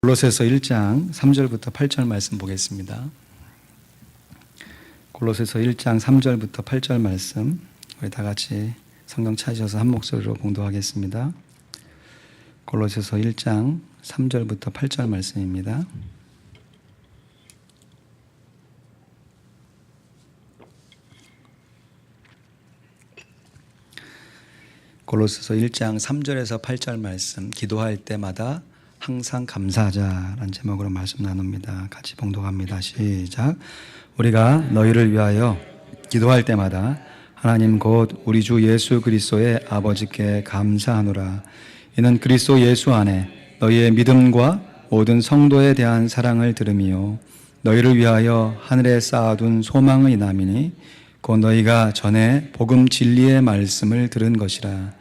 골로새서 1장 3절부터 8절 말씀 보겠습니다. 골로새서 1장 3절부터 8절 말씀 우리 다 같이 성경 찾으셔서 한 목소리로 봉독하겠습니다. 골로새서 1장 3절부터 8절 말씀입니다. 골로새서 1장 3절에서 8절 말씀, 기도할 때마다 항상 감사하자라는 제목으로 말씀 나눕니다. 같이 봉독합니다. 시작. 우리가 너희를 위하여 기도할 때마다 하나님 곧 우리 주 예수 그리스도의 아버지께 감사하노라. 이는 그리스도 예수 안에 너희의 믿음과 모든 성도에 대한 사랑을 들음이요 너희를 위하여 하늘에 쌓아둔 소망의 남이니 곧 너희가 전에 복음 진리의 말씀을 들은 것이라.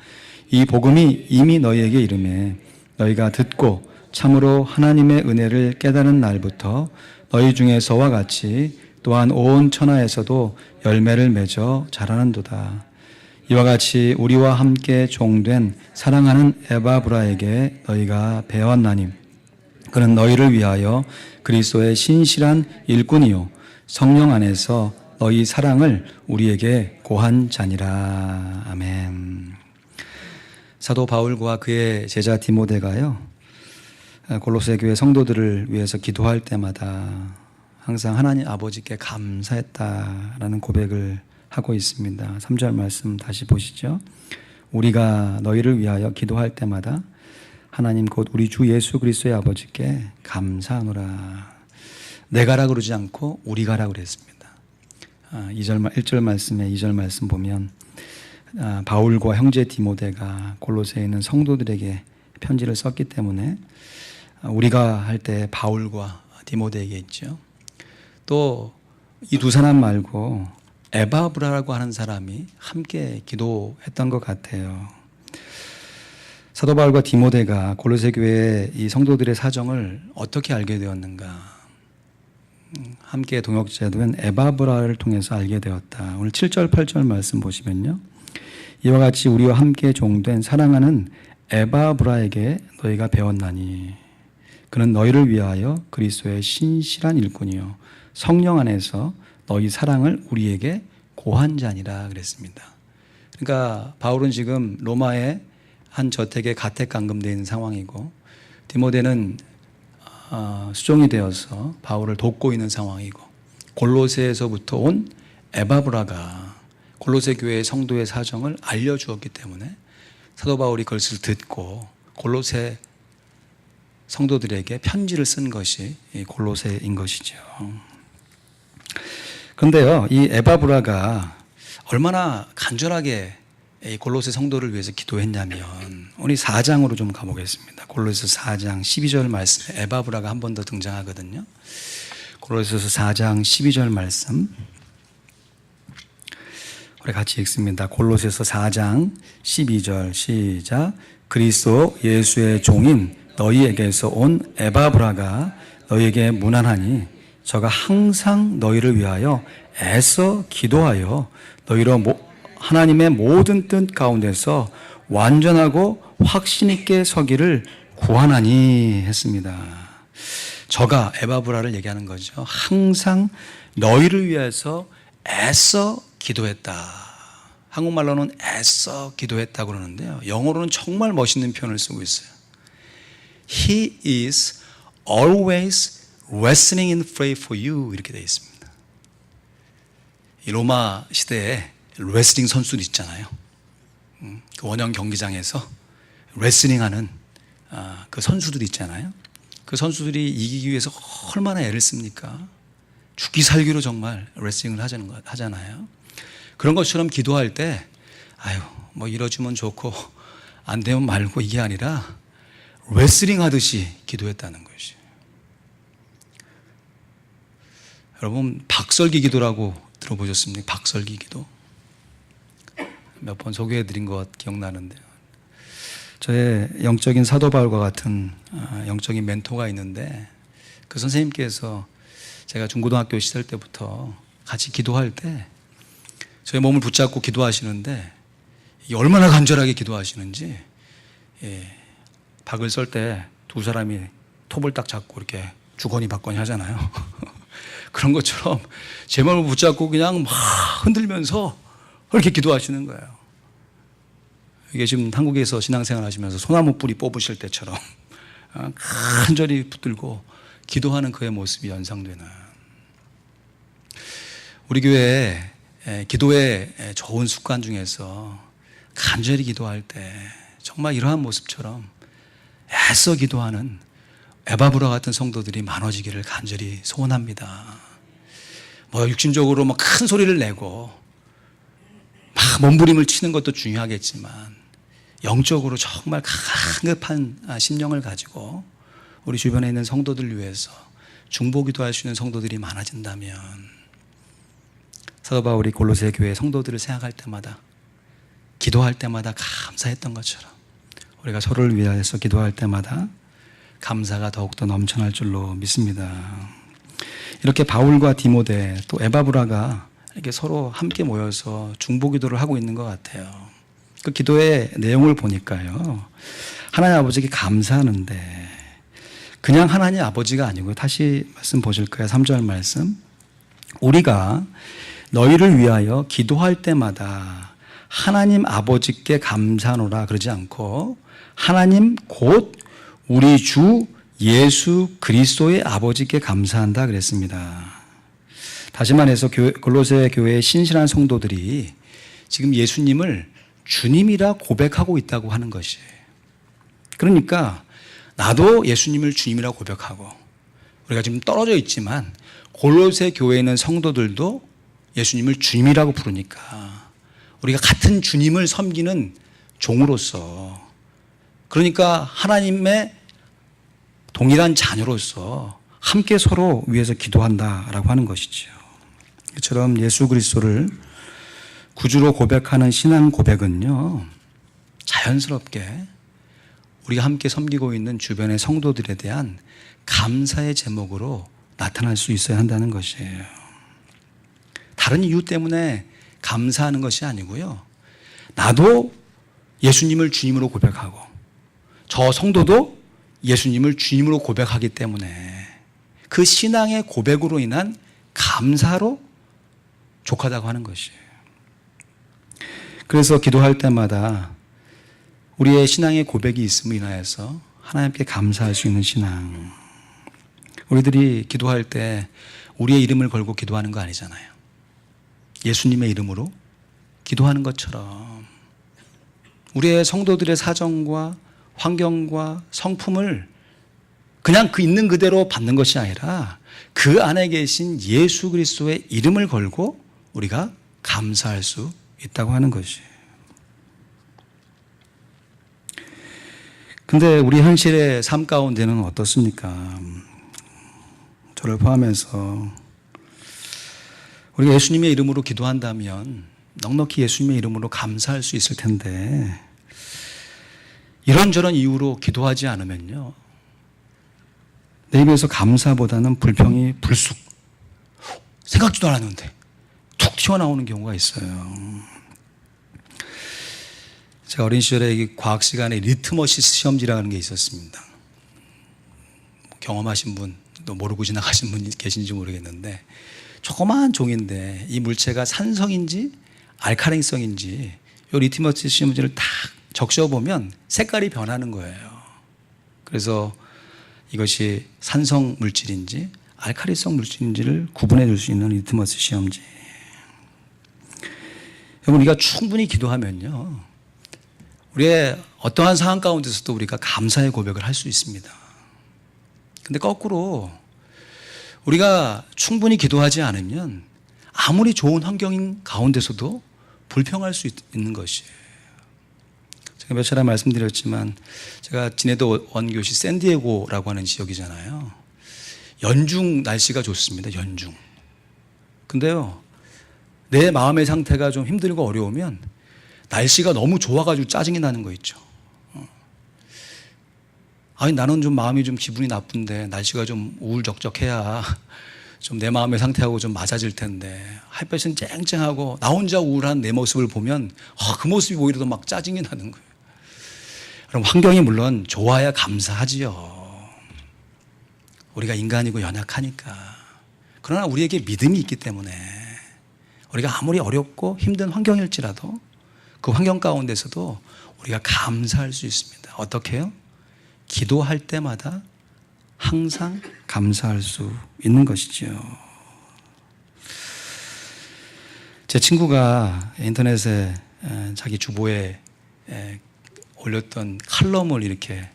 이 복음이 이미 너희에게 이르매 너희가 듣고 참으로 하나님의 은혜를 깨달은 날부터 너희 중에서와 같이 또한 온 천하에서도 열매를 맺어 자라는도다. 이와 같이 우리와 함께 종된 사랑하는 에바브라에게 너희가 배웠나니 그는 너희를 위하여 그리스도의 신실한 일꾼이요 성령 안에서 너희 사랑을 우리에게 고한 자니라. 아멘. 사도 바울과 그의 제자 디모데가요 골로새 교회 성도들을 위해서 기도할 때마다 항상 하나님 아버지께 감사했다라는 고백을 하고 있습니다. 3절 말씀 다시 보시죠. 우리가 너희를 위하여 기도할 때마다 하나님 곧 우리 주 예수 그리스도의 아버지께 감사하노라. 내가라 그러지 않고 우리가라 그랬습니다. 1절 말씀에 2절 말씀 보면 바울과 형제 디모데가 골로새에 있는 성도들에게 편지를 썼기 때문에 우리가 할 때 바울과 디모데에게 있죠. 또 이 두 사람 말고 에바브라라고 하는 사람이 함께 기도했던 것 같아요. 사도 바울과 디모데가 골로새 교회의 이 성도들의 사정을 어떻게 알게 되었는가? 함께 동역자된 에바브라를 통해서 알게 되었다. 오늘 7절 8절 말씀 보시면요. 이와 같이 우리와 함께 종된 사랑하는 에바브라에게 너희가 배웠나니 그는 너희를 위하여 그리스도의 신실한 일꾼이요 성령 안에서 너희 사랑을 우리에게 고한 자니라 그랬습니다. 그러니까 바울은 지금 로마의 한 저택에 가택 감금되어 있는 상황이고 디모데는 수종이 되어서 바울을 돕고 있는 상황이고 골로새에서부터 온 에바브라가 골로새 교회의 성도의 사정을 알려주었기 때문에 사도 바울이 그것을 듣고 골로새 성도들에게 편지를 쓴 것이 골로새인 것이죠. 그런데요, 이 에바브라가 얼마나 간절하게 골로새 성도를 위해서 기도했냐면 우리 4장으로 좀 가보겠습니다. 골로새서 4장 12절 말씀에 에바브라가 한 번 더 등장하거든요. 골로새서 4장 12절 말씀 우리 같이 읽습니다. 골로새서 4장 12절 시작. 그리스도 예수의 종인 너희에게서 온 에바브라가 너희에게 문안하니 저가 항상 너희를 위하여 애써 기도하여 너희로 하나님의 모든 뜻 가운데서 완전하고 확신 있게 서기를 구하나니 했습니다. 저가 에바브라를 얘기하는 거죠. 항상 너희를 위해서 애써 기도했다. 한국말로는 애써 기도했다고 그러는데요. 영어로는 정말 멋있는 표현을 쓰고 있어요. He is always wrestling in prayer for you 이렇게 되어 있습니다. 이 로마 시대에 레슬링 선수들 있잖아요. 그 원형 경기장에서 레슬링하는 그 선수들 있잖아요. 그 선수들이 이기기 위해서 얼마나 애를 씁니까? 죽기 살기로 정말 레슬링을 하잖아요. 그런 것처럼 기도할 때 아유 뭐 이뤄주면 좋고 안 되면 말고 이게 아니라 레슬링 하듯이 기도했다는 것이. 여러분 박설기 기도라고 들어보셨습니까? 박설기 기도 몇 번 소개해드린 것 기억나는데요. 저의 영적인 사도 바울과 같은 영적인 멘토가 있는데 그 선생님께서 제가 중고등학교 시절 때부터 같이 기도할 때 저의 몸을 붙잡고 기도하시는데 얼마나 간절하게 기도하시는지 박을 썰 때 두 사람이 톱을 딱 잡고 이렇게 주거니 받거니 하잖아요. 그런 것처럼 제 마음을 붙잡고 그냥 막 흔들면서 그렇게 기도하시는 거예요. 이게 지금 한국에서 신앙생활 하시면서 소나무 뿌리 뽑으실 때처럼 간절히 붙들고 기도하는 그의 모습이 연상되는, 우리 교회 기도의 좋은 습관 중에서 간절히 기도할 때 정말 이러한 모습처럼 애써 기도하는 에바브라 같은 성도들이 많아지기를 간절히 소원합니다. 뭐 육신적으로 막 큰 소리를 내고 막 몸부림을 치는 것도 중요하겠지만 영적으로 정말 강급한 심령을 가지고 우리 주변에 있는 성도들을 위해서 중보기도할 수 있는 성도들이 많아진다면, 사도 바울이 골로새 교회 성도들을 생각할 때마다, 기도할 때마다 감사했던 것처럼 우리가 서로를 위하여서 기도할 때마다 감사가 더욱더 넘쳐날 줄로 믿습니다. 이렇게 바울과 디모데 또 에바브라가 이렇게 서로 함께 모여서 중보기도를 하고 있는 것 같아요. 그 기도의 내용을 보니까요, 하나님 아버지께 감사하는데 그냥 하나님 아버지가 아니고, 다시 말씀 보실 거예요. 3절 말씀, 우리가 너희를 위하여 기도할 때마다 하나님 아버지께 감사하노라 그러지 않고 하나님 곧 우리 주 예수 그리스도의 아버지께 감사한다 그랬습니다. 다시 말해서 골로새 교회의 신실한 성도들이 지금 예수님을 주님이라 고백하고 있다고 하는 것이에요. 그러니까 나도 예수님을 주님이라 고백하고, 우리가 지금 떨어져 있지만 골로새 교회에 있는 성도들도 예수님을 주님이라고 부르니까 우리가 같은 주님을 섬기는 종으로서, 그러니까 하나님의 동일한 자녀로서 함께 서로 위해서 기도한다라고 하는 것이죠. 이처럼 예수 그리스도를 구주로 고백하는 신앙 고백은요, 자연스럽게 우리가 함께 섬기고 있는 주변의 성도들에 대한 감사의 제목으로 나타날 수 있어야 한다는 것이에요. 다른 이유 때문에 감사하는 것이 아니고요, 나도 예수님을 주님으로 고백하고 저 성도도 예수님을 주님으로 고백하기 때문에 그 신앙의 고백으로 인한 감사로 족하다고 하는 것이에요. 그래서 기도할 때마다 우리의 신앙의 고백이 있음으로 인하여서 하나님께 감사할 수 있는 신앙. 우리들이 기도할 때 우리의 이름을 걸고 기도하는 거 아니잖아요. 예수님의 이름으로 기도하는 것처럼 우리의 성도들의 사정과 환경과 성품을 그냥 그 있는 그대로 받는 것이 아니라 그 안에 계신 예수 그리스도의 이름을 걸고 우리가 감사할 수 있다고 하는 것이에요. 근데 우리 현실의 삶 가운데는 어떻습니까? 저를 포함해서 우리가 예수님의 이름으로 기도한다면 넉넉히 예수님의 이름으로 감사할 수 있을 텐데, 이런저런 이유로 기도하지 않으면요, 내 입에서 감사보다는 불평이 불쑥, 생각지도 않았는데 툭 튀어나오는 경우가 있어요. 제가 어린 시절에 과학 시간에 리트머시스 시험지라는 게 있었습니다. 경험하신 분, 또 모르고 지나가신 분 계신지 모르겠는데, 조그마한 종인데 이 물체가 산성인지 알카리성인지 이 리트머시스 시험지를 딱 적셔보면 색깔이 변하는 거예요. 그래서 이것이 산성 물질인지 알카리성 물질인지를 구분해 줄 수 있는 리트머스 시험지. 여러분, 우리가 충분히 기도하면요, 우리의 어떠한 상황 가운데서도 우리가 감사의 고백을 할 수 있습니다. 근데 거꾸로 우리가 충분히 기도하지 않으면 아무리 좋은 환경인 가운데서도 불평할 수 있는 것이에요. 제가 몇 차례 말씀드렸지만 제가 지내도 원교시 샌디에고라고 하는 지역이잖아요. 연중 날씨가 좋습니다. 연중. 근데요, 내 마음의 상태가 좀 힘들고 어려우면 날씨가 너무 좋아가지고 짜증이 나는 거 있죠. 아니, 나는 좀 마음이 좀 기분이 나쁜데 날씨가 좀 우울적적해야 좀 내 마음의 상태하고 좀 맞아질 텐데, 햇볕은 쨍쨍하고 나 혼자 우울한 내 모습을 보면 그 모습이 오히려 더 막 짜증이 나는 거예요. 그럼 환경이 물론 좋아야 감사하지요. 우리가 인간이고 연약하니까. 그러나 우리에게 믿음이 있기 때문에 우리가 아무리 어렵고 힘든 환경일지라도 그 환경 가운데서도 우리가 감사할 수 있습니다. 어떻게 해요? 기도할 때마다 항상 감사할 수 있는 것이죠. 제 친구가 인터넷에 자기 주보에 올렸던 칼럼을 이렇게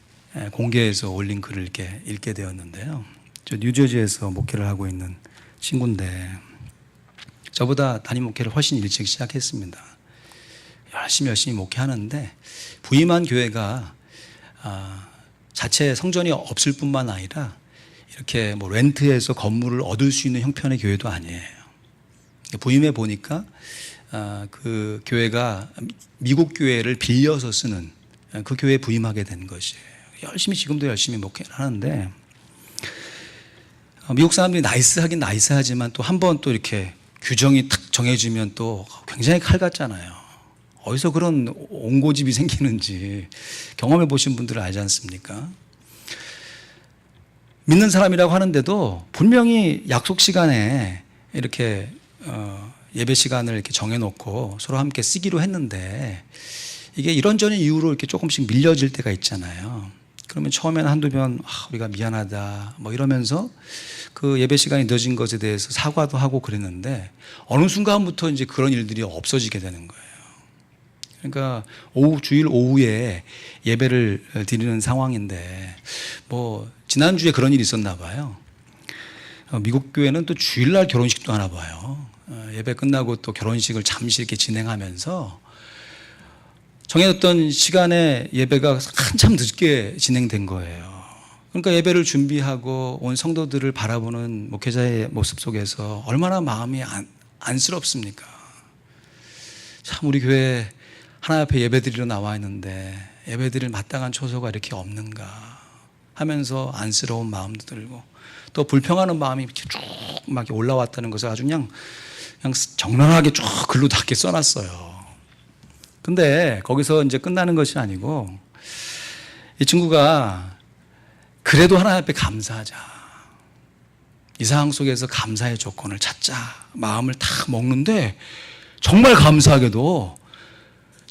공개해서 올린 글을 이렇게 읽게 되었는데요. 저 뉴저지에서 목회를 하고 있는 친구인데 저보다 담임 목회를 훨씬 일찍 시작했습니다. 열심히 목회하는데 부임한 교회가 자체 성전이 없을 뿐만 아니라 이렇게 뭐 렌트해서 건물을 얻을 수 있는 형편의 교회도 아니에요. 부임해 보니까 그 교회가 미국 교회를 빌려서 쓰는 그 교회에 부임하게 된 것이에요. 지금도 열심히 목회를 하는데 미국 사람들이 나이스하긴 나이스하지만 또 한 번 또 이렇게 규정이 탁 정해지면 또 굉장히 칼 같잖아요. 어디서 그런 옹고집이 생기는지 경험해 보신 분들은 알지 않습니까? 믿는 사람이라고 하는데도 분명히 약속 시간에 이렇게 예배 시간을 이렇게 정해놓고 서로 함께 쓰기로 했는데 이게 이런저런 이유로 이렇게 조금씩 밀려질 때가 있잖아요. 그러면 처음에는 한두 번 우리가 미안하다 뭐 이러면서 그 예배 시간이 늦어진 것에 대해서 사과도 하고 그랬는데 어느 순간부터 이제 그런 일들이 없어지게 되는 거예요. 그러니까 주일 오후에 예배를 드리는 상황인데 뭐 지난주에 그런 일이 있었나 봐요. 미국 교회는 또 주일날 결혼식도 하나 봐요. 예배 끝나고 또 결혼식을 잠시 이렇게 진행하면서 정해졌던 시간에 예배가 한참 늦게 진행된 거예요. 그러니까 예배를 준비하고 온 성도들을 바라보는 목회자의 모습 속에서 얼마나 마음이 안쓰럽습니까? 참 우리 교회 하나님 앞에 예배드리러 나와 있는데 예배드릴 마땅한 초소가 이렇게 없는가 하면서 안쓰러운 마음도 들고 또 불평하는 마음이 이렇게 쭉 막 올라왔다는 것을 아주 그냥 적나라하게 쭉 글로 다 이렇게 써놨어요. 근데 거기서 이제 끝나는 것이 아니고 이 친구가 그래도 하나님 앞에 감사하자. 이 상황 속에서 감사의 조건을 찾자. 마음을 탁 먹는데 정말 감사하게도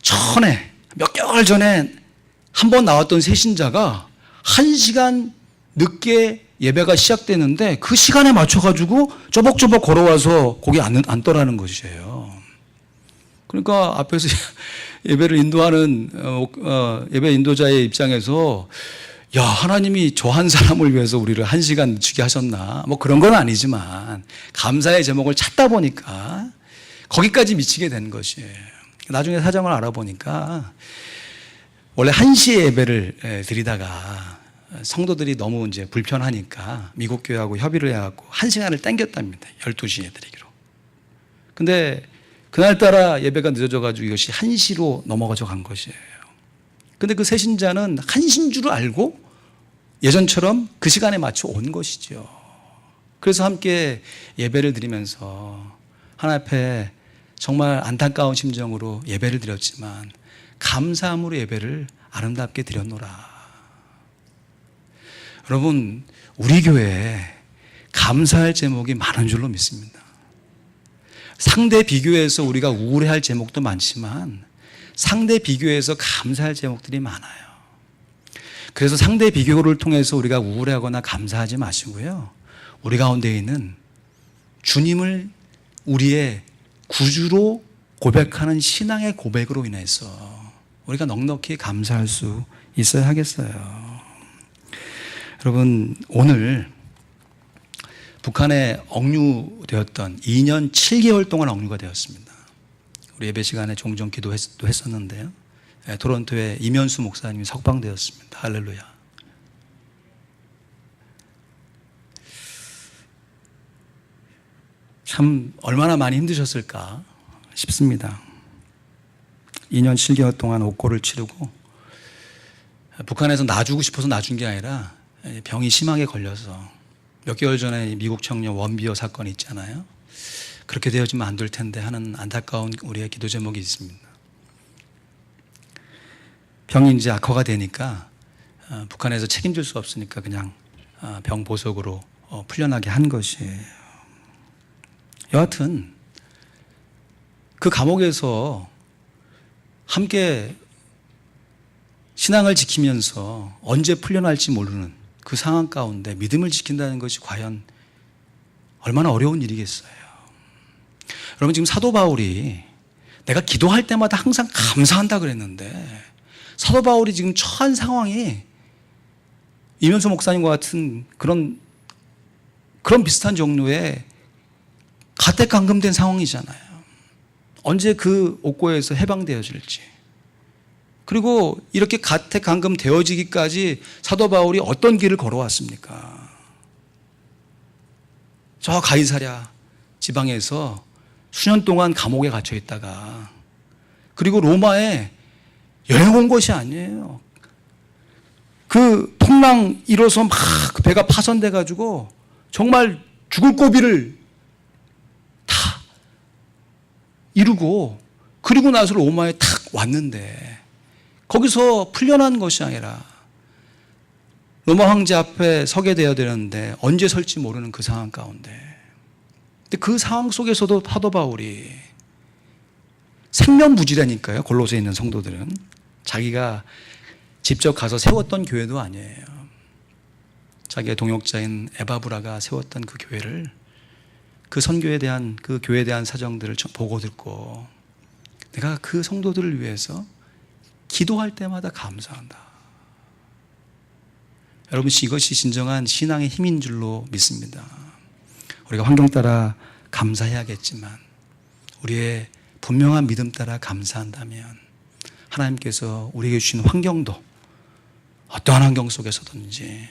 전에 몇 개월 전에 한 번 나왔던 새신자가 1시간 늦게 예배가 시작되는데 그 시간에 맞춰가지고 쪼벅쪼벅 걸어와서 거기 앉더라는 것이에요. 그러니까 앞에서 예배를 인도하는 예배 인도자의 입장에서 야, 하나님이 저 한 사람을 위해서 우리를 1시간 늦추게 하셨나 뭐 그런 건 아니지만 감사의 제목을 찾다 보니까 거기까지 미치게 된 것이에요. 나중에 사정을 알아보니까 원래 1시에 예배를 드리다가 성도들이 너무 이제 불편하니까 미국 교회하고 협의를 해갖고 1시간을 땡겼답니다. 12시에 드리기로. 근데 그날따라 예배가 늦어져가지고 이것이 1시로 넘어가져 간 것이에요. 근데 그 새신자는 1시인 줄 알고 예전처럼 그 시간에 맞춰 온 것이죠. 그래서 함께 예배를 드리면서 하나님 앞에 정말 안타까운 심정으로 예배를 드렸지만 감사함으로 예배를 아름답게 드렸노라. 여러분, 우리 교회에 감사할 제목이 많은 줄로 믿습니다. 상대 비교해서 우리가 우울해할 제목도 많지만 상대 비교해서 감사할 제목들이 많아요. 그래서 상대 비교를 통해서 우리가 우울해하거나 감사하지 마시고요. 우리 가운데 있는 주님을 우리의 구주로 고백하는 신앙의 고백으로 인해서 우리가 넉넉히 감사할 수 있어야 하겠어요. 여러분, 오늘 북한에 억류되었던 2년 7개월 동안 억류가 되었습니다. 우리 예배 시간에 종종 기도도 했었는데요. 토론토에 이면수 목사님이 석방되었습니다. 할렐루야. 참 얼마나 많이 힘드셨을까 싶습니다. 2년 7개월 동안 옥고를 치르고 북한에서 놔주고 싶어서 놔준 게 아니라 병이 심하게 걸려서 몇 개월 전에 미국 청년 원비어 사건이 있잖아요. 그렇게 되어지면 안 될 텐데 하는 안타까운 우리의 기도 제목이 있습니다. 병이 이제 악화가 되니까 북한에서 책임질 수 없으니까 그냥 병보석으로 풀려나게 한 것이에요. 여하튼 그 감옥에서 함께 신앙을 지키면서 언제 풀려날지 모르는 그 상황 가운데 믿음을 지킨다는 것이 과연 얼마나 어려운 일이겠어요. 여러분, 지금 사도 바울이 내가 기도할 때마다 항상 감사한다 그랬는데, 사도 바울이 지금 처한 상황이 이면수 목사님과 같은 그런 비슷한 종류의 가택강금된 상황이잖아요. 언제 그 옥고에서 해방되어질지. 그리고 이렇게 가택강금 되어지기까지 사도 바울이 어떤 길을 걸어왔습니까? 저 가이사랴 지방에서 수년 동안 감옥에 갇혀 있다가, 그리고 로마에 여행 온 것이 아니에요. 그 풍랑 일어서 막 그 배가 파손돼 가지고 정말 죽을 고비를 다 이루고, 그리고 나서 로마에 탁 왔는데, 거기서 풀려난 것이 아니라 로마 황제 앞에 서게 되어야 되는데 언제 설지 모르는 그 상황 가운데, 근데 그 상황 속에서도 사도 바울이 생면부지라니까요. 골로새에 있는 성도들은 자기가 직접 가서 세웠던 교회도 아니에요. 자기의 동역자인 에바브라가 세웠던 그 교회를, 그 선교에 대한, 그 교회에 대한 사정들을 보고 듣고 내가 그 성도들을 위해서 기도할 때마다 감사한다. 여러분, 이것이 진정한 신앙의 힘인 줄로 믿습니다. 우리가 환경 따라 감사해야겠지만 우리의 분명한 믿음 따라 감사한다면 하나님께서 우리에게 주신 환경도 어떠한 환경 속에서든지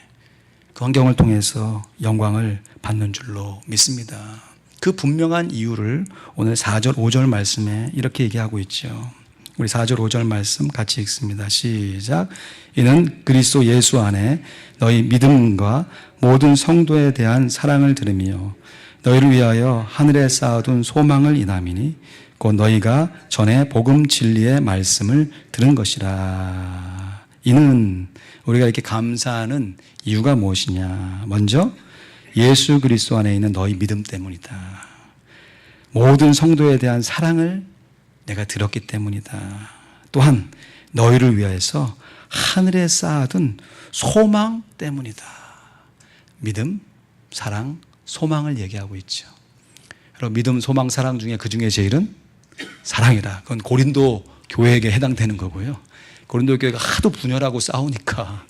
그 환경을 통해서 영광을 받는 줄로 믿습니다. 그 분명한 이유를 오늘 4절 5절 말씀에 이렇게 얘기하고 있죠. 우리 4절 5절 말씀 같이 읽습니다. 시작. 이는 그리스도 예수 안에 너희 믿음과 모든 성도에 대한 사랑을 들으며 너희를 위하여 하늘에 쌓아둔 소망을 인함이니 곧 너희가 전에 복음 진리의 말씀을 들은 것이라. 이는 우리가 이렇게 감사하는 이유가 무엇이냐? 먼저 예수 그리스도 안에 있는 너희 믿음 때문이다. 모든 성도에 대한 사랑을 내가 들었기 때문이다. 또한 너희를 위하여서 하늘에 쌓아둔 소망 때문이다. 믿음, 사랑, 소망을 얘기하고 있죠. 여러분, 믿음, 소망, 사랑 중에 그 중에 제일은 사랑이다. 그건 고린도 교회에게 해당되는 거고요. 고린도 교회가 하도 분열하고 싸우니까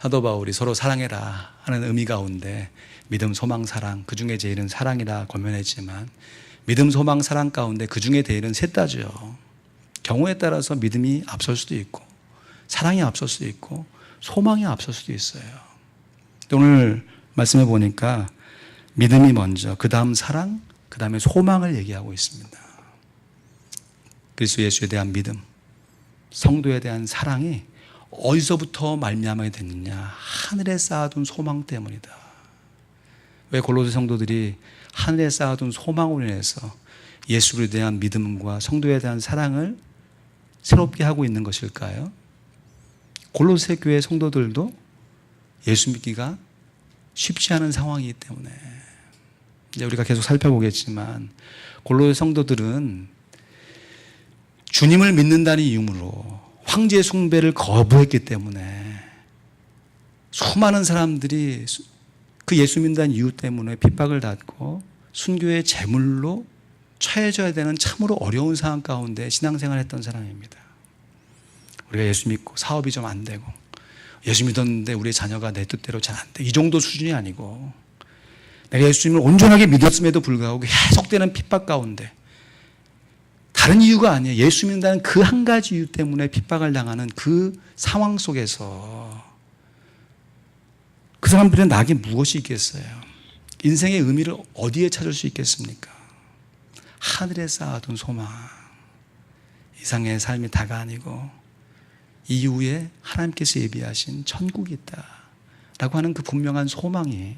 사도 바울이 서로 사랑해라 하는 의미 가운데 믿음, 소망, 사랑, 그 중에 제일은 사랑이라 권면했지만, 믿음, 소망, 사랑 가운데 그 중에 제일은 셋 다죠. 경우에 따라서 믿음이 앞설 수도 있고 사랑이 앞설 수도 있고 소망이 앞설 수도 있어요. 오늘 말씀해 보니까 믿음이 먼저, 그 다음 사랑, 그 다음에 소망을 얘기하고 있습니다. 그리스도 예수에 대한 믿음, 성도에 대한 사랑이 어디서부터 말미암아야 됐느냐? 하늘에 쌓아둔 소망 때문이다. 왜 골로새 성도들이 하늘에 쌓아둔 소망으로 인해서 예수에 대한 믿음과 성도에 대한 사랑을 새롭게 하고 있는 것일까요? 골로새 교회 성도들도 예수 믿기가 쉽지 않은 상황이기 때문에, 이제 우리가 계속 살펴보겠지만 골로새 성도들은 주님을 믿는다는 이유로 황제 숭배를 거부했기 때문에 수많은 사람들이 그 예수 믿는다는 이유 때문에 핍박을 받고 순교의 제물로 처해져야 되는 참으로 어려운 상황 가운데 신앙생활을 했던 사람입니다. 우리가 예수 믿고 사업이 좀 안 되고, 예수 믿었는데 우리 자녀가 내 뜻대로 잘 안 돼, 이 정도 수준이 아니고, 내가 예수님을 온전하게 믿었음에도 불구하고 계속되는 핍박 가운데, 다른 이유가 아니에요. 예수 믿는다는 그 한 가지 이유 때문에 핍박을 당하는 그 상황 속에서 그 사람들은 나에게 무엇이 있겠어요? 인생의 의미를 어디에 찾을 수 있겠습니까? 하늘에 쌓아둔 소망, 이상의 삶이 다가 아니고 이후에 하나님께서 예비하신 천국이 있다라고 하는 그 분명한 소망이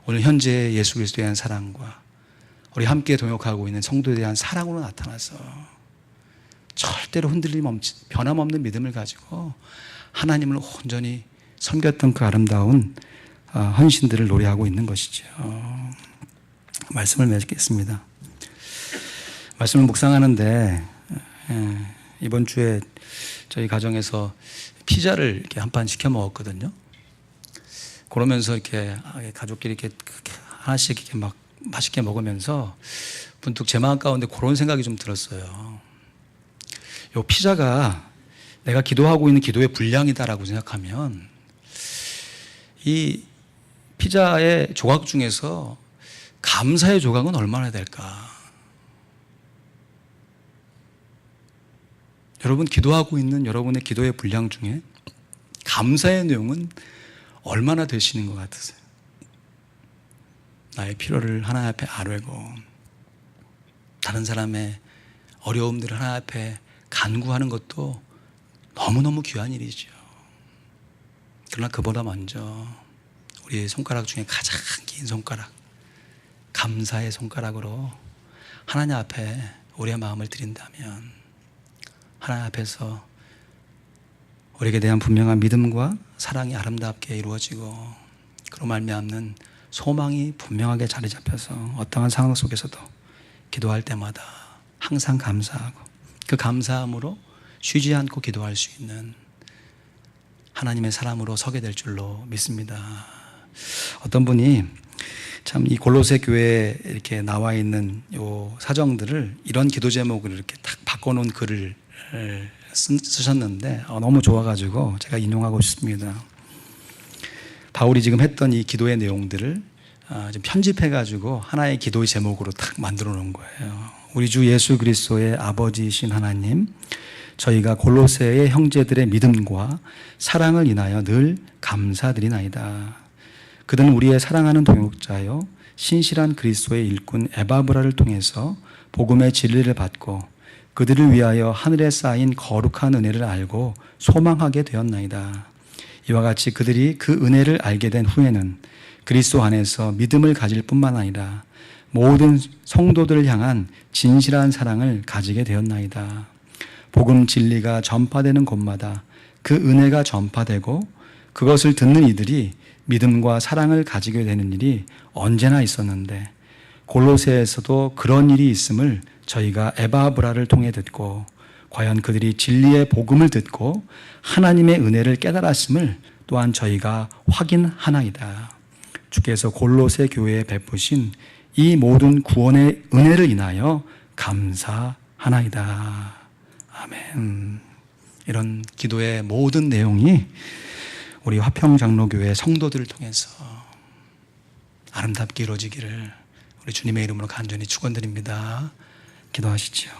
오늘 현재 예수 그리스도에 대한 사랑과 우리 함께 동역하고 있는 성도에 대한 사랑으로 나타나서 절대로 흔들림 없이 변함없는 믿음을 가지고 하나님을 온전히 섬겼던 그 아름다운 헌신들을 노래하고 있는 것이죠. 말씀을 맺겠습니다. 말씀을 묵상하는데 이번 주에 저희 가정에서 피자를 이렇게 한 판 시켜 먹었거든요. 그러면서 이렇게 가족끼리 이렇게 하나씩 이렇게 막 맛있게 먹으면서 문득 제 마음 가운데 그런 생각이 좀 들었어요. 요 피자가 내가 기도하고 있는 기도의 분량이다라고 생각하면 이 피자의 조각 중에서 감사의 조각은 얼마나 될까? 여러분 기도하고 있는 여러분의 기도의 분량 중에 감사의 내용은 얼마나 되시는 것 같으세요? 나의 필요를 하나님 앞에 아뢰고 다른 사람의 어려움들을 하나님 앞에 간구하는 것도 너무너무 귀한 일이죠. 그러나 그보다 먼저 우리의 손가락 중에 가장 긴 손가락, 감사의 손가락으로 하나님 앞에 우리의 마음을 드린다면 하나님 앞에서 우리에게 대한 분명한 믿음과 사랑이 아름답게 이루어지고 그로 말미암는 소망이 분명하게 자리 잡혀서 어떠한 상황 속에서도 기도할 때마다 항상 감사하고 그 감사함으로 쉬지 않고 기도할 수 있는 하나님의 사람으로 서게 될 줄로 믿습니다. 어떤 분이 참 이 골로새 교회에 이렇게 나와 있는 요 사정들을 이런 기도 제목을 이렇게 딱 바꿔놓은 글을 쓰셨는데 너무 좋아가지고 제가 인용하고 싶습니다. 바울이 지금 했던 이 기도의 내용들을 좀 편집해가지고 하나의 기도의 제목으로 딱 만들어 놓은 거예요. 우리 주 예수 그리스도의 아버지이신 하나님, 저희가 골로새의 형제들의 믿음과 사랑을 인하여 늘 감사드리나이다. 그들은 우리의 사랑하는 동역자요 신실한 그리스도의 일꾼 에바브라를 통해서 복음의 진리를 받고 그들을 위하여 하늘에 쌓인 거룩한 은혜를 알고 소망하게 되었나이다. 이와 같이 그들이 그 은혜를 알게 된 후에는 그리스도 안에서 믿음을 가질 뿐만 아니라 모든 성도들을 향한 진실한 사랑을 가지게 되었나이다. 복음 진리가 전파되는 곳마다 그 은혜가 전파되고 그것을 듣는 이들이 믿음과 사랑을 가지게 되는 일이 언제나 있었는데 골로새에서도 그런 일이 있음을 저희가 에바브라를 통해 듣고 과연 그들이 진리의 복음을 듣고 하나님의 은혜를 깨달았음을 또한 저희가 확인하나이다. 주께서 골로새 교회에 베푸신 이 모든 구원의 은혜를 인하여 감사하나이다. 아멘. 이런 기도의 모든 내용이 우리 화평장로교회 성도들을 통해서 아름답게 이루어지기를 우리 주님의 이름으로 간절히 축원드립니다. 기도하시죠.